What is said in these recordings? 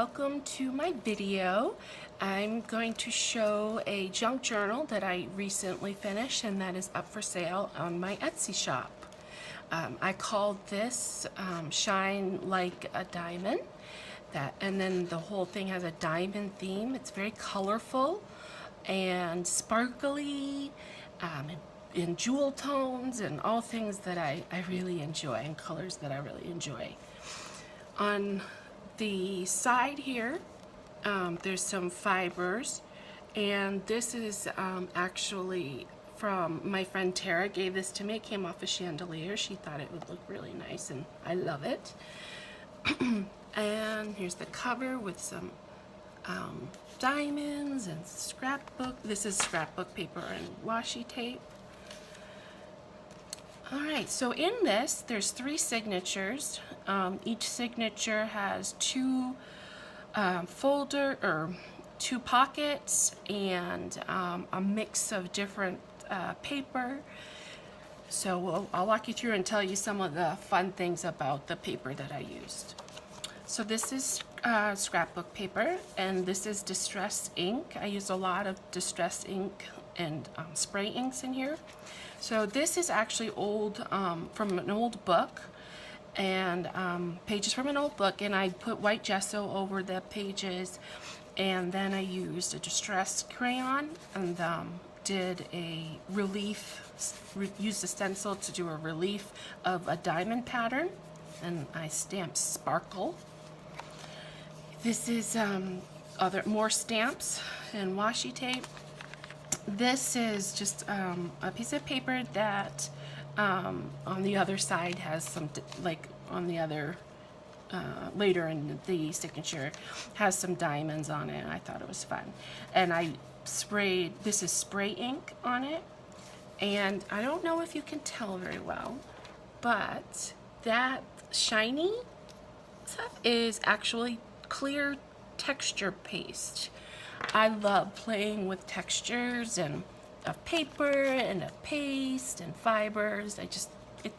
welcome to my video. I'm going to show a junk journal that I recently finished and that is up for sale on my Etsy shop. I called this Shine Like a Diamond, and then the whole thing has a diamond theme. It's very colorful and sparkly, in jewel tones and all things that I really enjoy, and colors that I really enjoy. On the side here, there's some fibers, and this is actually from my friend Tara. Gave this to me. It came off a chandelier. She thought it would look really nice, and I love it. And here's the cover with some diamonds and scrapbook. This is scrapbook paper and washi tape. Alright, so in this, there's 3 signatures. Each signature has 2 2 pockets and a mix of different paper. So I'll walk you through and tell you some of the fun things about the paper that I used. So this is scrapbook paper, and this is distress ink. I use a lot of distress ink and spray inks in here. So this is actually old, from an old book, and pages from an old book, and I put white gesso over the pages, and then I used a distress crayon and did a relief, used a stencil to do a relief of a diamond pattern, and I stamped sparkle. This is more stamps and washi tape. This is just a piece of paper that on the other side has some, like on the other, later in the signature, has some diamonds on it, and I thought it was fun. And I sprayed, this is spray ink on it, and I don't know if you can tell very well, but that shiny stuff is actually clear texture paste. I love playing with textures and of paper and of paste and fibers. I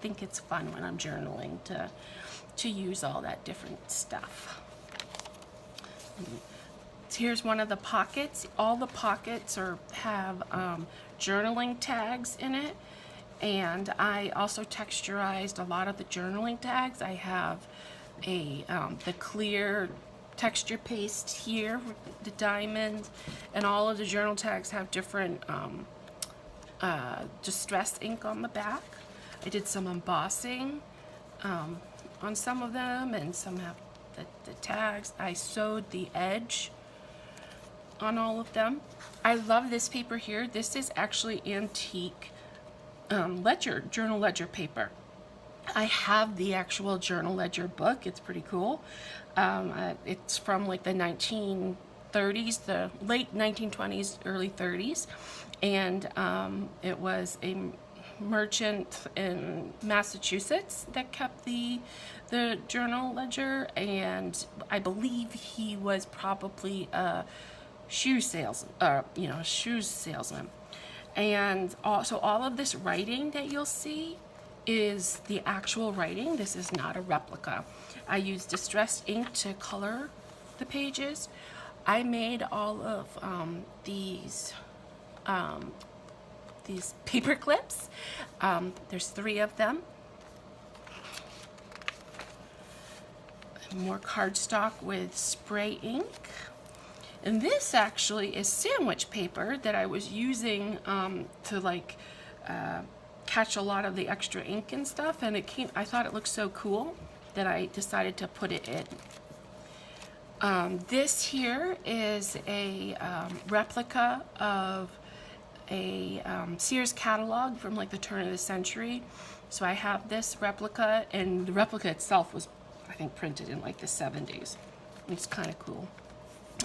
think it's fun when I'm journaling to use all that different stuff. Here's one of the pockets. All the pockets have journaling tags in it, and I also texturized a lot of the journaling tags. I have the clear texture paste here with the diamond, and all of the journal tags have different distress ink on the back. I did some embossing on some of them, and some have the tags. I sewed the edge on all of them. I love this paper here. This is actually antique journal ledger paper. I have the actual journal ledger book. It's pretty cool. It's from like the 1930s, the late 1920s, early 30s, and it was a merchant in Massachusetts that kept the journal ledger, and I believe he was probably a shoe salesman. And so all of this writing that you'll see is the actual writing. This is not a replica. I used distressed ink to color the pages. I made all of these paper clips. There's 3 of them. More cardstock with spray ink. And this actually is sandwich paper that I was using to catch a lot of the extra ink and stuff, and I thought it looked so cool that I decided to put it in. This here is a replica of a Sears catalog from like the turn of the century. So I have this replica, and the replica itself was, I think, printed in like the 70s. It's kind of cool.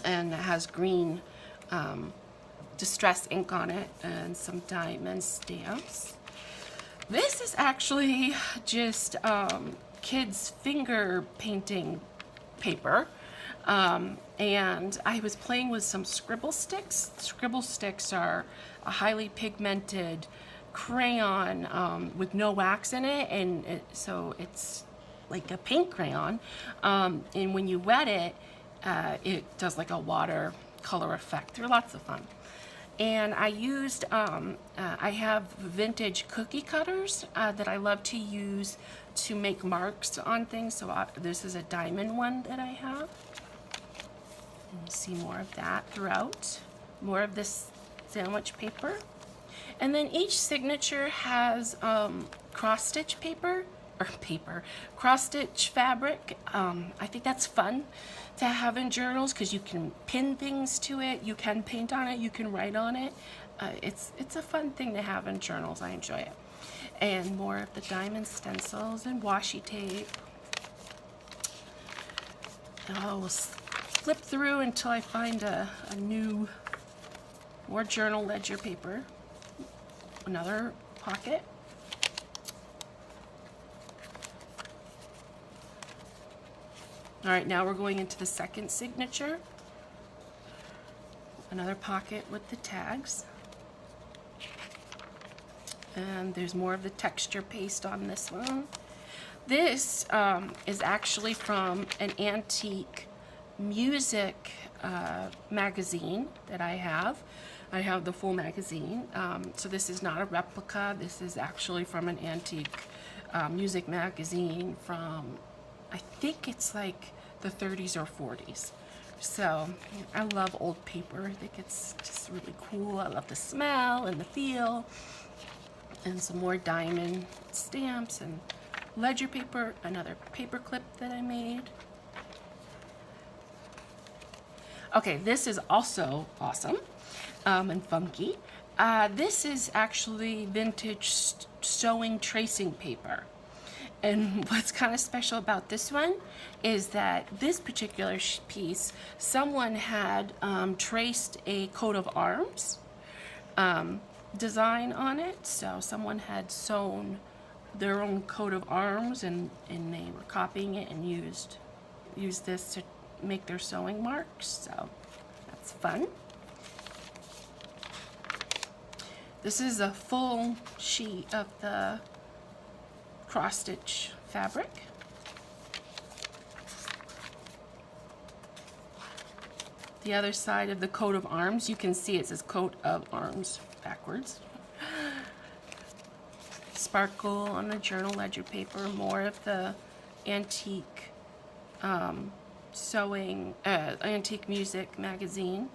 And it has green distress ink on it and some diamond stamps. This is actually just kids' finger painting paper, and I was playing with some scribble sticks. Scribble sticks are a highly pigmented crayon with no wax in it, and so it's like a paint crayon, and when you wet it, It does like a watercolor effect. They're lots of fun. And I used, I have vintage cookie cutters that I love to use to make marks on things. So this is a diamond one that I have. And you see more of that throughout. More of this sandwich paper. And then each signature has cross-stitch cross-stitch fabric. I think that's fun to have in journals because you can pin things to it, you can paint on it, you can write on it. It's a fun thing to have in journals. I enjoy it. And more of the diamond stencils and washi tape. And I will flip through until I find a new, more journal ledger paper. Another pocket. All right, now we're going into the second signature. Another pocket with the tags. And there's more of the texture paste on this one. This is actually from an antique music magazine that I have. I have the full magazine. So this is not a replica. This is actually from an antique music magazine from, I think it's like the 30s or 40s. So I love old paper. I think it's just really cool. I love the smell and the feel. And some more diamond stamps and ledger paper, another paper clip that I made. Okay, this is also awesome and funky. This is actually vintage sewing tracing paper. And what's kind of special about this one is that this particular piece, someone had traced a coat of arms design on it. So someone had sewn their own coat of arms, and they were copying it and used this to make their sewing marks. So that's fun. This is a full sheet of the cross-stitch fabric. The other side of the coat of arms, you can see it says coat of arms backwards. Sparkle on the journal ledger paper, more of the antique sewing, antique music magazine.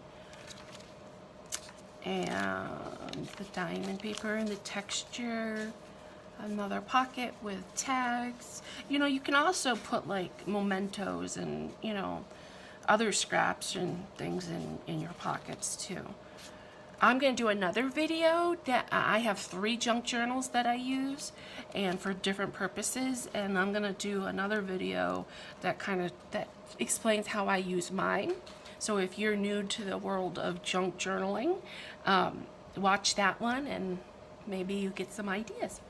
And the diamond paper and the texture. Another pocket with tags. You know, you can also put like mementos and, you know, other scraps and things in your pockets too. I'm going to do another video that I have 3 junk journals that I use and for different purposes, and I'm going to do another video that that explains how I use mine. So if you're new to the world of junk journaling, watch that one and maybe you get some ideas.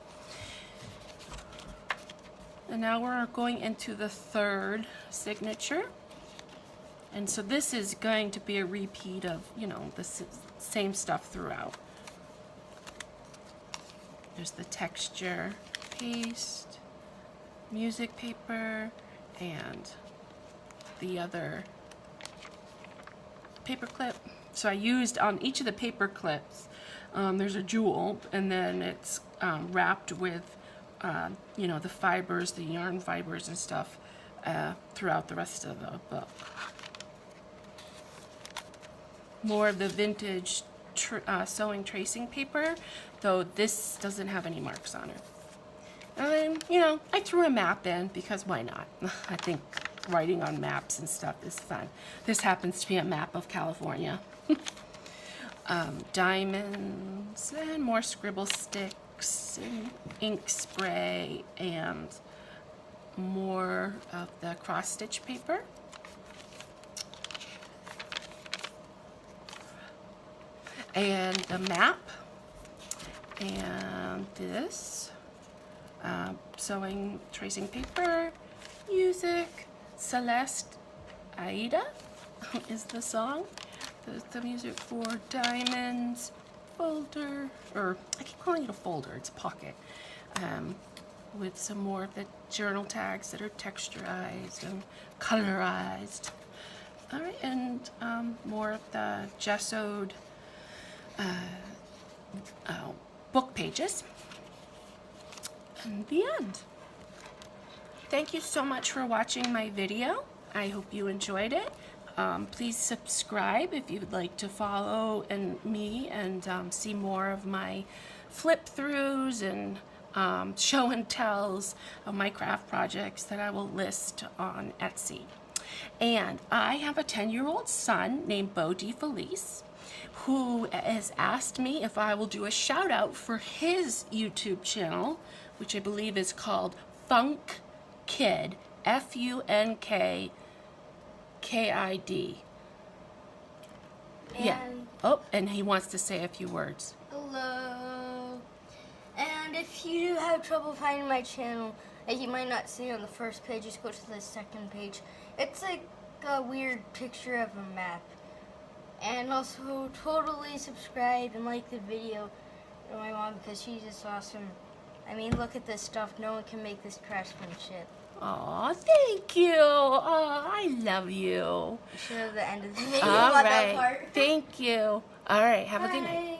And now we're going into the third signature. And so this is going to be a repeat of, you know, the same stuff throughout. There's the texture paste, music paper, and the other paper clip. So I used on each of the paper clips, there's a jewel, and then it's wrapped with you know, the fibers, the yarn fibers and stuff throughout the rest of the book. More of the vintage sewing tracing paper, though this doesn't have any marks on it. And then, you know, I threw a map in because why not? I think writing on maps and stuff is fun. This happens to be a map of California. Diamonds and more scribble sticks and ink spray and more of the cross-stitch paper. And the map and this sewing tracing paper, music, Celeste Aida is the song. The music for diamonds, folder, or I keep calling it a folder, it's a pocket, with some more of the journal tags that are texturized and colorized. All right, and more of the gessoed book pages. And the end. Thank you so much for watching my video. I hope you enjoyed it. Please subscribe if you would like to follow me and see more of my flip throughs and show and tells of my craft projects that I will list on Etsy. And I have a 10-year-old son named Bo DeFelice who has asked me if I will do a shout out for his YouTube channel, which I believe is called Funk Kid, Funkid. Yeah. Oh, and he wants to say a few words. Hello. And if you have trouble finding my channel, that you might not see on the first page, just go to the second page. It's like a weird picture of a map. And also totally subscribe and like the video to my mom because she's just awesome. I mean, look at this stuff. No one can make this craftsmanship. Aw, thank you. Oh, I love you. You should have the end of the video All on right. that part. Thank you. All right. Have a good night. Bye.